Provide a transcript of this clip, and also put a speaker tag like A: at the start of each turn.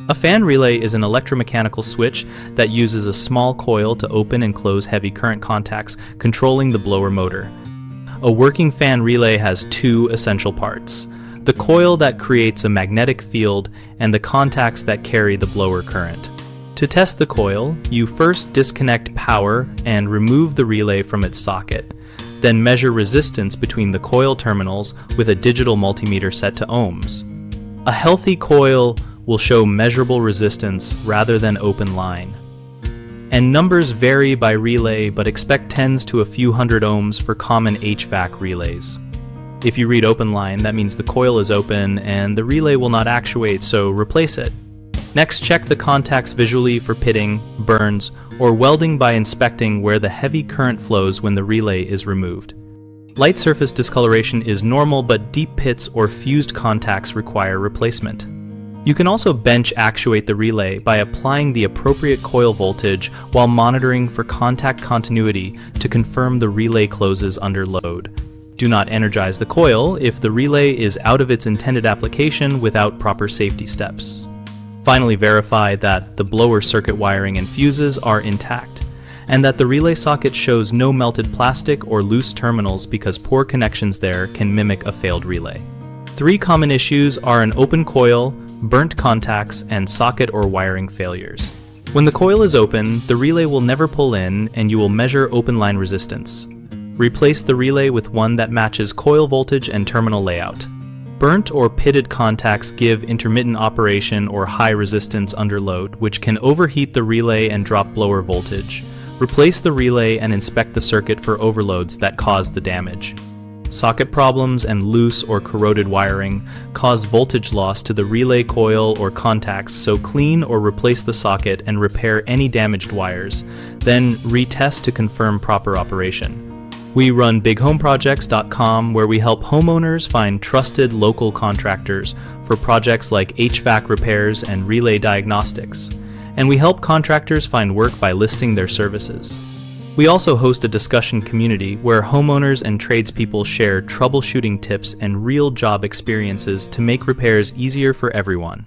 A: A fan relay is an electromechanical switch that uses a small coil to open and close heavy current contacts, controlling the blower motor. A working fan relay has two essential parts: the coil that creates a magnetic field and the contacts that carry the blower current. To test the coil, you first disconnect power and remove the relay from its socket. Then measure resistance between the coil terminals with a digital multimeter set to ohms. A healthy coil will show measurable resistance rather than open line. And numbers vary by relay, but expect tens to a few hundred ohms for common HVAC relays. If you read open line, that means the coil is open and the relay will not actuate, so replace it. Next, check the contacts visually for pitting, burns, or welding by inspecting where the heavy current flows when the relay is removed. Light surface discoloration is normal, but deep pits or fused contacts require replacement. You can also bench actuate the relay by applying the appropriate coil voltage while monitoring for contact continuity to confirm the relay closes under load. Do not energize the coil if the relay is out of its intended application without proper safety steps. Finally, verify that the blower circuit wiring and fuses are intact, and that the relay socket shows no melted plastic or loose terminals, because poor connections there can mimic a failed relay. 3 common issues are an open coil, burnt contacts, and socket or wiring failures. When the coil is open, the relay will never pull in and you will measure open line resistance. Replace the relay with one that matches coil voltage and terminal layout. Burnt or pitted contacts give intermittent operation or high resistance under load, which can overheat the relay and drop blower voltage. Replace the relay and inspect the circuit for overloads that caused the damage. Socket problems and loose or corroded wiring cause voltage loss to the relay coil or contacts, so clean or replace the socket and repair any damaged wires. Then retest to confirm proper operation. We run bighomeprojects.com, where we help homeowners find trusted local contractors for projects like HVAC repairs and relay diagnostics. And we help contractors find work by listing their services. We also host a discussion community where homeowners and tradespeople share troubleshooting tips and real job experiences to make repairs easier for everyone.